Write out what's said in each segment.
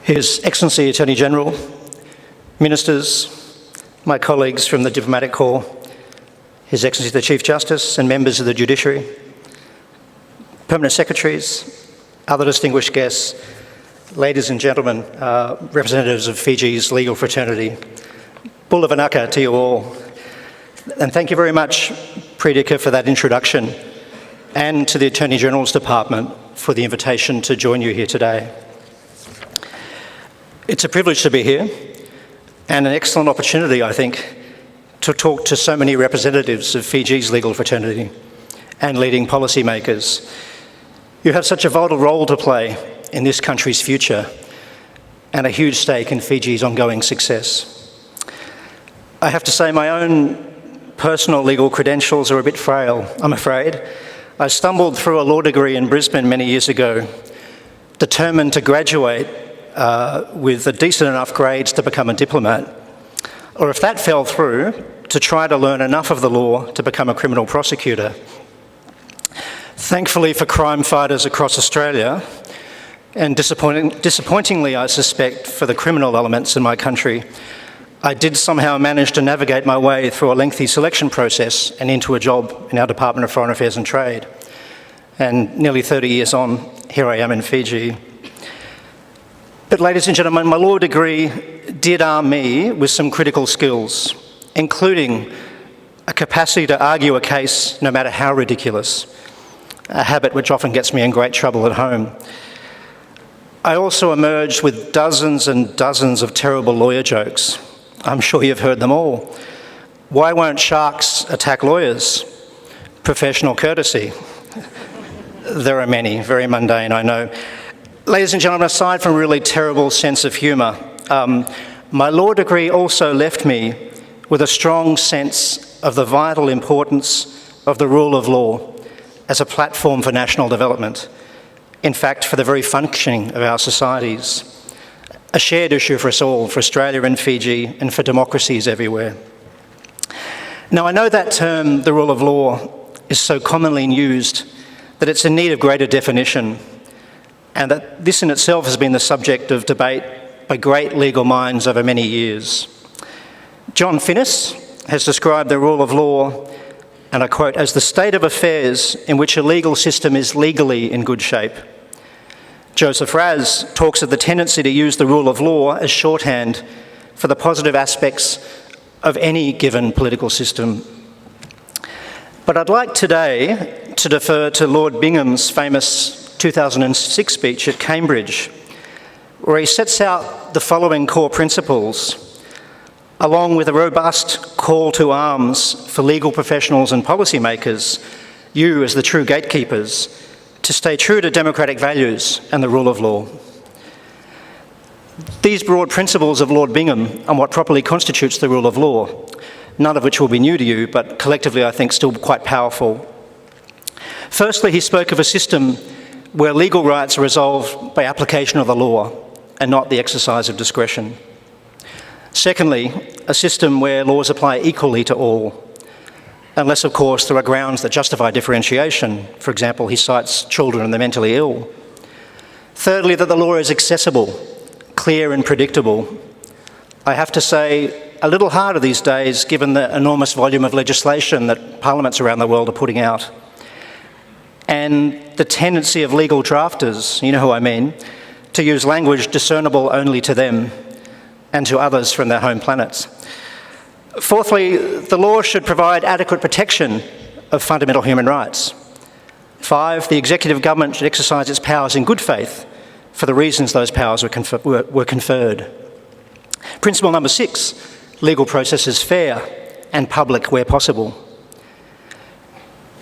His Excellency Attorney General, Ministers, my colleagues from the Diplomatic Corps, His Excellency the Chief Justice and members of the Judiciary, Permanent Secretaries, other distinguished guests, ladies and gentlemen, representatives of Fiji's legal fraternity, Bula Vanaka to you all. And thank you very much, Predika, for that introduction, and to the Attorney General's Department for the invitation to join you here today. It's a privilege to be here, and an excellent opportunity, I think, to talk to so many representatives of Fiji's legal fraternity and leading policymakers. You have such a vital role to play in this country's future and a huge stake in Fiji's ongoing success. I have to say my own personal legal credentials are a bit frail, I'm afraid. I stumbled through a law degree in Brisbane many years ago, determined to graduate with a decent enough grades to become a diplomat, or if that fell through, to try to learn enough of the law to become a criminal prosecutor. Thankfully for crime fighters across Australia, and disappointingly, I suspect, for the criminal elements in my country, I did somehow manage to navigate my way through a lengthy selection process and into a job in our Department of Foreign Affairs and Trade. And nearly 30 years on, here I am in Fiji. But ladies and gentlemen, my law degree did arm me with some critical skills, including a capacity to argue a case no matter how ridiculous, a habit which often gets me in great trouble at home. I also emerged with dozens and dozens of terrible lawyer jokes. I'm sure you've heard them all. Why won't sharks attack lawyers? Professional courtesy. There are many, very mundane, I know. Ladies and gentlemen, aside from a really terrible sense of humour, my law degree also left me with a strong sense of the vital importance of the rule of law as a platform for national development. In fact, for the very functioning of our societies. A shared issue for us all, for Australia and Fiji, and for democracies everywhere. Now, I know that term, the rule of law, is so commonly used that it's in need of greater definition, and that this in itself has been the subject of debate by great legal minds over many years. John Finnis has described the rule of law, and I quote, as the state of affairs in which a legal system is legally in good shape. Joseph Raz talks of the tendency to use the rule of law as shorthand for the positive aspects of any given political system. But I'd like today to defer to Lord Bingham's famous 2006 speech at Cambridge, where he sets out the following core principles, along with a robust call to arms for legal professionals and policymakers, you as the true gatekeepers, to stay true to democratic values and the rule of law. These broad principles of Lord Bingham are what properly constitutes the rule of law, none of which will be new to you, but collectively I think still quite powerful. Firstly, he spoke of a system where legal rights are resolved by application of the law and not the exercise of discretion. Secondly, a system where laws apply equally to all, unless, of course, there are grounds that justify differentiation. For example, he cites children and the mentally ill. Thirdly, that the law is accessible, clear and predictable. I have to say, a little harder these days given the enormous volume of legislation that parliaments around the world are putting out. And the tendency of legal drafters, you know who I mean, to use language discernible only to them and to others from their home planets. Fourthly, the law should provide adequate protection of fundamental human rights. 5, the executive government should exercise its powers in good faith for the reasons those powers were conferred. Principle number 6, legal process is fair and public where possible.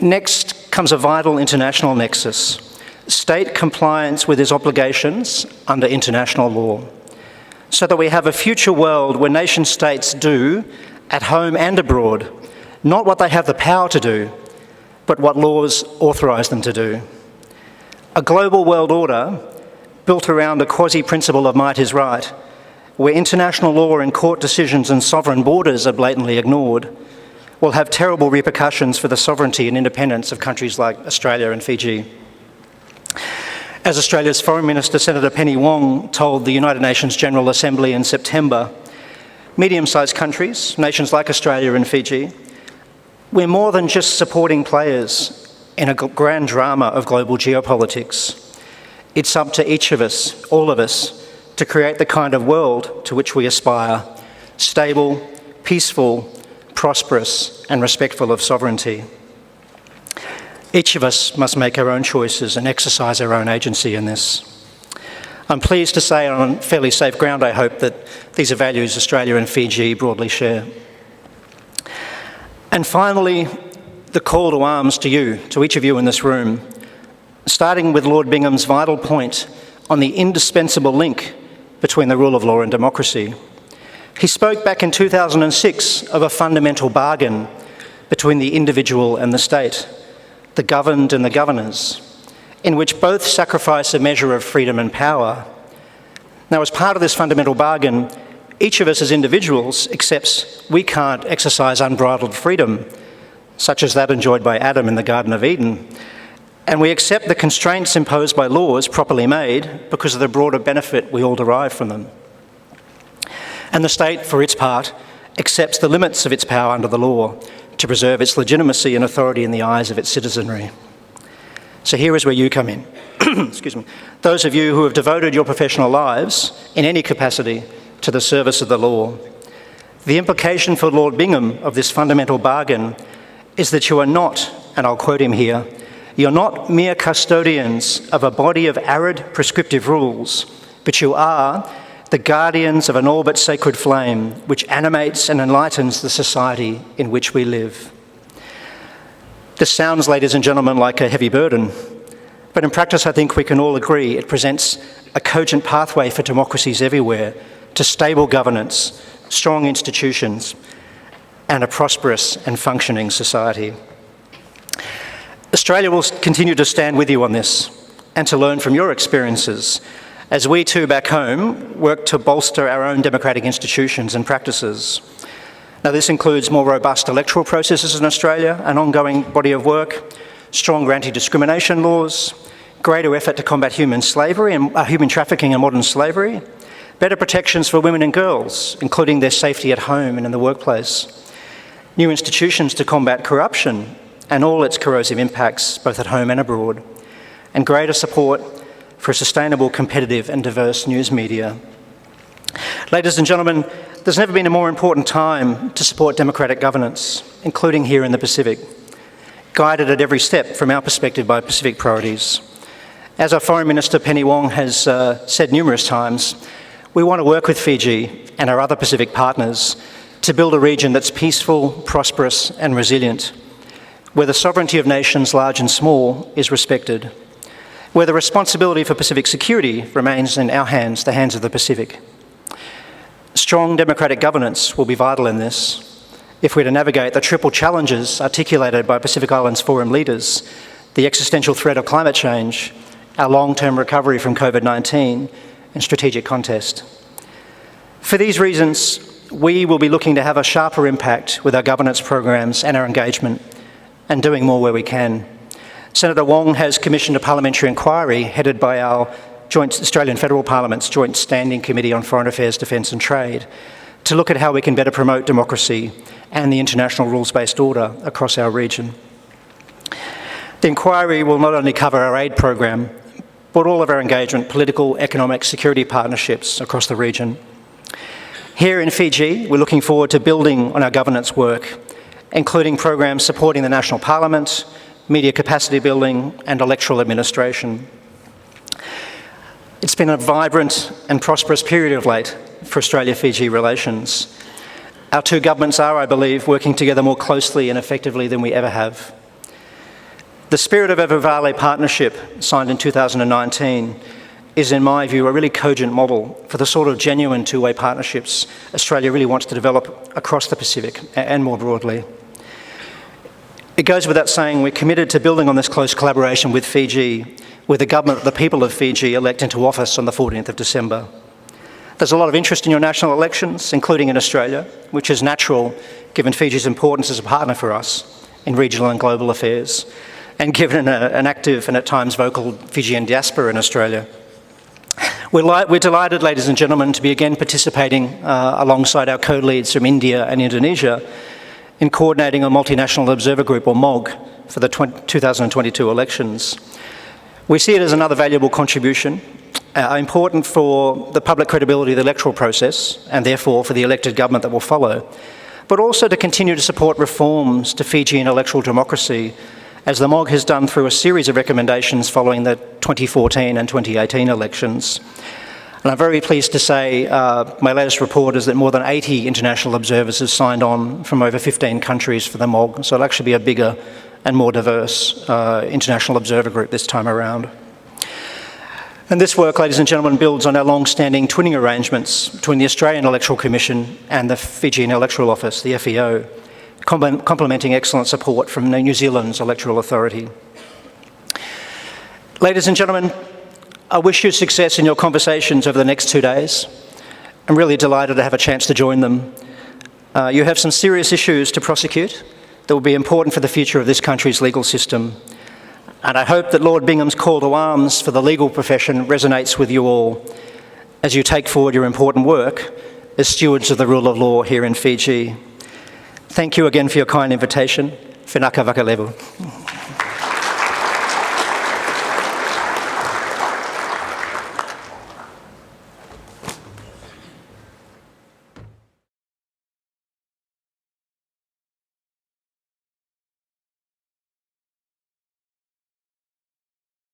Next comes a vital international nexus, state compliance with its obligations under international law, so that we have a future world where nation states do, at home and abroad, not what they have the power to do, but what laws authorise them to do. A global world order built around a quasi-principle of might is right, where international law and court decisions and sovereign borders are blatantly ignored, will have terrible repercussions for the sovereignty and independence of countries like Australia and Fiji. As Australia's Foreign Minister, Senator Penny Wong, told the United Nations General Assembly in September, medium-sized countries, nations like Australia and Fiji, we're more than just supporting players in a grand drama of global geopolitics. It's up to each of us, all of us, to create the kind of world to which we aspire, stable, peaceful, prosperous, and respectful of sovereignty. Each of us must make our own choices and exercise our own agency in this. I'm pleased to say, on fairly safe ground, I hope, that these are values Australia and Fiji broadly share. And finally, the call to arms to you, to each of you in this room, starting with Lord Bingham's vital point on the indispensable link between the rule of law and democracy. He spoke back in 2006 of a fundamental bargain between the individual and the state, the governed and the governors, in which both sacrifice a measure of freedom and power. Now, as part of this fundamental bargain, each of us as individuals accepts we can't exercise unbridled freedom, such as that enjoyed by Adam in the Garden of Eden, and we accept the constraints imposed by laws properly made because of the broader benefit we all derive from them. And the state, for its part, accepts the limits of its power under the law to preserve its legitimacy and authority in the eyes of its citizenry. So here is where you come in. Excuse me. Those of you who have devoted your professional lives, in any capacity, to the service of the law. The implication for Lord Bingham of this fundamental bargain is that you are not, and I'll quote him here, you're not mere custodians of a body of arid prescriptive rules, but you are the guardians of an all but sacred flame which animates and enlightens the society in which we live. This sounds, ladies and gentlemen, like a heavy burden, but in practice I think we can all agree it presents a cogent pathway for democracies everywhere to stable governance, strong institutions, and a prosperous and functioning society. Australia will continue to stand with you on this and to learn from your experiences as we too back home work to bolster our own democratic institutions and practices. Now, this includes more robust electoral processes in Australia, an ongoing body of work, stronger anti-discrimination laws, greater effort to combat human trafficking and modern slavery, better protections for women and girls, including their safety at home and in the workplace, new institutions to combat corruption and all its corrosive impacts, both at home and abroad, and greater support for sustainable, competitive and diverse news media. Ladies and gentlemen, there's never been a more important time to support democratic governance, including here in the Pacific, guided at every step from our perspective by Pacific priorities. As our Foreign Minister Penny Wong has said numerous times, we want to work with Fiji and our other Pacific partners to build a region that's peaceful, prosperous and resilient, where the sovereignty of nations large and small is respected, where the responsibility for Pacific security remains in our hands, the hands of the Pacific. Strong democratic governance will be vital in this if we're to navigate the triple challenges articulated by Pacific Islands Forum leaders, the existential threat of climate change, our long-term recovery from COVID-19 and strategic contest. For these reasons, we will be looking to have a sharper impact with our governance programs and our engagement, and doing more where we can. Senator Wong has commissioned a parliamentary inquiry headed by our Australian Federal Parliament's Joint Standing Committee on Foreign Affairs, Defence and Trade to look at how we can better promote democracy and the international rules-based order across our region. The inquiry will not only cover our aid program, but all of our engagement, political, economic, security partnerships across the region. Here in Fiji, we're looking forward to building on our governance work, including programs supporting the National Parliament, media capacity building and electoral administration. It's been a vibrant and prosperous period of late for Australia-Fiji relations. Our two governments are, I believe, working together more closely and effectively than we ever have. The Spirit of Evervale Partnership, signed in 2019, is, in my view, a really cogent model for the sort of genuine two-way partnerships Australia really wants to develop across the Pacific and more broadly. It goes without saying we're committed to building on this close collaboration with Fiji, with the people of Fiji elect into office on the 14th of December. There's a lot of interest in your national elections, including in Australia, which is natural given Fiji's importance as a partner for us in regional and global affairs. and given an active and at times vocal Fijian diaspora in Australia. We're delighted, ladies and gentlemen, to be again participating alongside our co-leads from India and Indonesia in coordinating a multinational observer group, or MOG, for the 2022 elections. We see it as another valuable contribution, important for the public credibility of the electoral process, and therefore for the elected government that will follow, but also to continue to support reforms to Fijian electoral democracy, as the MOG has done through a series of recommendations following the 2014 and 2018 elections. And I'm very pleased to say my latest report is that more than 80 international observers have signed on from over 15 countries for the MOG, so it'll actually be a bigger and more diverse international observer group this time around. And this work, ladies and gentlemen, builds on our long-standing twinning arrangements between the Australian Electoral Commission and the Fijian Electoral Office, the FEO, complementing excellent support from New Zealand's Electoral Authority. Ladies and gentlemen, I wish you success in your conversations over the next 2 days. I'm really delighted to have a chance to join them. You have some serious issues to prosecute that will be important for the future of this country's legal system. And I hope that Lord Bingham's call to arms for the legal profession resonates with you all as you take forward your important work as stewards of the rule of law here in Fiji. Thank you again for your kind invitation. Whenaka vakalevu.